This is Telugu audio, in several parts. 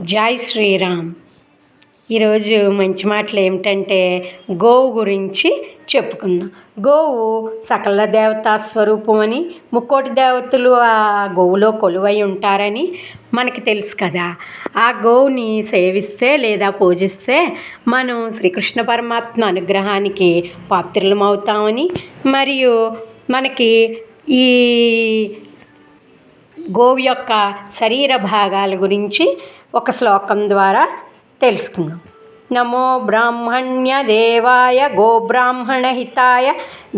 జై శ్రీరామ్. ఈరోజు మంచి మాటలు ఏమిటంటే గోవు గురించి చెప్పుకుందాం. గోవు సకల దేవతా స్వరూపం అని, ముక్కోటి దేవతలు ఆ గోవులో కొలువై ఉంటారని మనకి తెలుసు కదా. ఆ గోవుని సేవిస్తే లేదా పూజిస్తే మనం శ్రీకృష్ణ పరమాత్మ అనుగ్రహానికి పాత్రులమవుతామని, మరియు మనకి ఈ గోవు యొక్క శరీర భాగాల గురించి ఒక శ్లోకం ద్వారా తెలుసుకుందాం. నమో బ్రాహ్మణ్య దేవాయ గోబ్రాహ్మణ హితాయ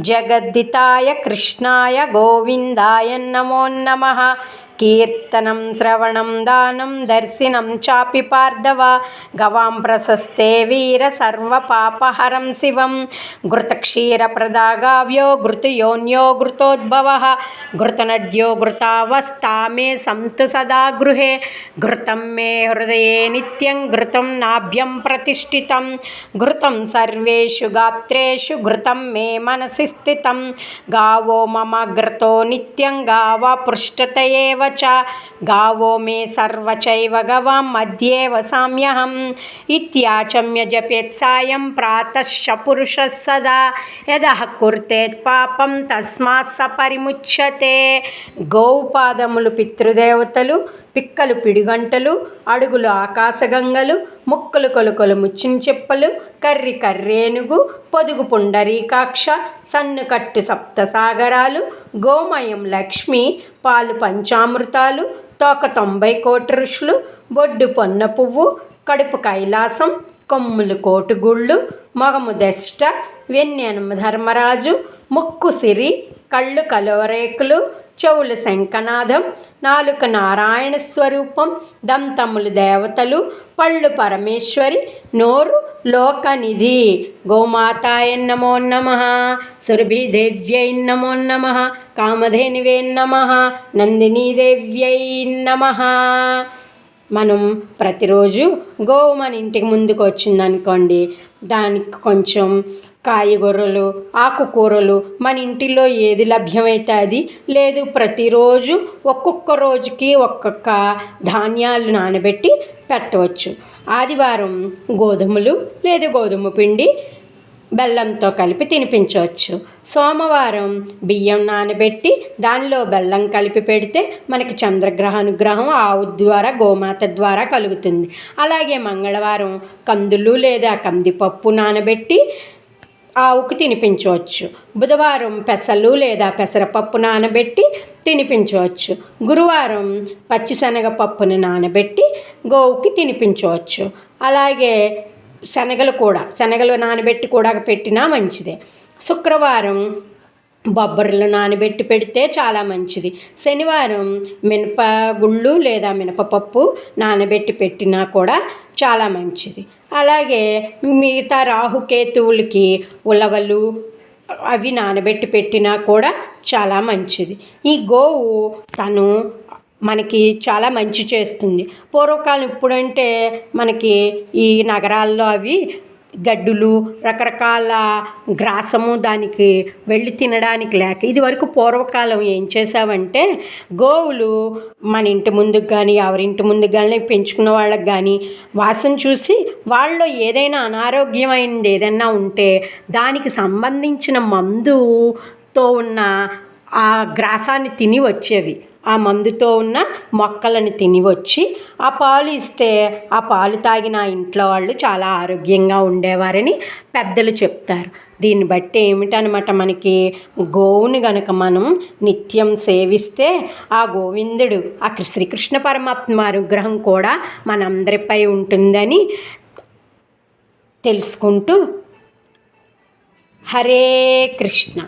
జగద్దితాయ కృష్ణాయ గోవిందాయ నమో నమః. కీర్తనం శ్రవణం దానం దర్శనం చాపి పార్థవ గవాం ప్రశస్తే వీర సర్వపాపహరం శివం. ఘృతక్షీరప్రదాగావ్యో ఘృతయోన్యో ఘృతోద్భవః ఘృతనద్యో ఘృతావస్థా మే సంతు సదా గృహే. ఘృతం మే హృదయే నిత్యం ఘృతం నాభ్యం ప్రతిష్ఠితం ఘృతం సర్వేషు గాత్రేషు ఘృతం మే మనసి స్థితం. గావో మమ ఘృతో నిత్యం గావ పృష్ఠత ఏవ చ గావో మే సర్వచైవ గవాం మధ్యేవ సామ్యహం. ఇత్యాచమ్య జపేత్ సాయం ప్రాతః పురుషः సదా యదః కుర్తేత్ పాపం తస్మాత్ స పరిముచ్యతే. గోవు పాదములు పితృదేవతలు, పిక్కలు పిడిగంటలు, అడుగులు ఆకాశగంగలు, ముక్కలు కొలుకొలు ముచ్చిన చెప్పలు, కర్రి కర్రేనుగు, పొదుగు పుండరీకాక్ష, సన్నుకట్టు సప్తసాగరాలు, గోమయం లక్ష్మి, పాలు పంచామృతాలు, తోక 90 కోటి ఋషులు, బొడ్డు పొన్న పువ్వు, కడుపు కైలాసం, కొమ్ములు కోటుగుళ్ళు, మొగము దష్ట, వెన్నెనమ ధర్మరాజు, ముక్కు సిరి, కళ్ళు కలువరేకులు, చెవులు శంఖనాదం, నాలుక నారాయణ స్వరూపం, దంతములు దేవతలు, పళ్ళు పరమేశ్వరి, నోరు లోకనిధి. గోమాతాయ నమో నమః. సురభిదేవ్యై నమో నమః. కామధేనువే నమః. నందినీదేవ్యై నమః. మనం ప్రతిరోజు గోవు మన ఇంటికి ముందుకు వచ్చిందనుకోండి, దానికి కొంచెం కాయగూరలు, ఆకుకూరలు మన ఇంటిలో ఏది లభ్యమైతే అది, లేదు ప్రతిరోజు ఒక్కొక్క రోజుకి ఒక్కొక్క ధాన్యాలు నానబెట్టి పెట్టవచ్చు. ఆదివారం గోధుమలు లేదా గోధుమ పిండి బెల్లంతో కలిపి తినిపించవచ్చు. సోమవారం బియ్యం నానబెట్టి దానిలో బెల్లం కలిపి పెడితే మనకి చంద్రగ్రహ అనుగ్రహం ఆవు ద్వారా గోమాత ద్వారా కలుగుతుంది. అలాగే మంగళవారం కందులు లేదా కందిపప్పు నానబెట్టి ఆవుకు తినిపించవచ్చు. బుధవారం పెసలు లేదా పెసరపప్పు నానబెట్టి తినిపించవచ్చు. గురువారం పచ్చిశనగపప్పుని నానబెట్టి గోవుకి తినిపించవచ్చు. అలాగే శనగలు నానబెట్టి కూడా పెట్టినా మంచిదే. శుక్రవారం బొబ్బర్లు నానబెట్టి పెడితే చాలా మంచిది. శనివారం మినపగుళ్ళు లేదా మినపపప్పు నానబెట్టి పెట్టినా కూడా చాలా మంచిది. అలాగే మిగతా రాహుకేతువులకి ఉలవలు అవి నానబెట్టి పెట్టినా కూడా చాలా మంచిది. ఈ గోవు తను మనకి చాలా మంచి చేస్తుంది. పూర్వకాలం ఇప్పుడంటే మనకి ఈ నగరాల్లో అవి గడ్డులు రకరకాల గ్రాసము దానికి వెళ్ళి తినడానికి లేక, ఇది వరకు పూర్వకాలం ఏం చేసావంటే గోవులు మన ఇంటి ముందుకు కానీ ఎవరింటి ముందుకు కానీ పెంచుకున్న వాళ్ళకి కానీ వాసన చూసి వాళ్ళలో ఏదైనా అనారోగ్యమైనది ఏదైనా ఉంటే దానికి సంబంధించిన మందుతో ఉన్న ఆ గ్రాసాన్ని తిని వచ్చేవి. ఆ మందుతో ఉన్న మొక్కలను తిని వచ్చి ఆ పాలు ఇస్తే ఆ పాలు తాగిన ఇంట్లో వాళ్ళు చాలా ఆరోగ్యంగా ఉండేవారని పెద్దలు చెప్తారు. దీన్ని బట్టి ఏమిటనమాట, మనకి గోవుని గనక మనం నిత్యం సేవిస్తే ఆ గోవిందుడు ఆ శ్రీకృష్ణ పరమాత్మ అనుగ్రహం కూడా మనందరిపై ఉంటుందని తెలుసుకుంటూ హరే కృష్ణ.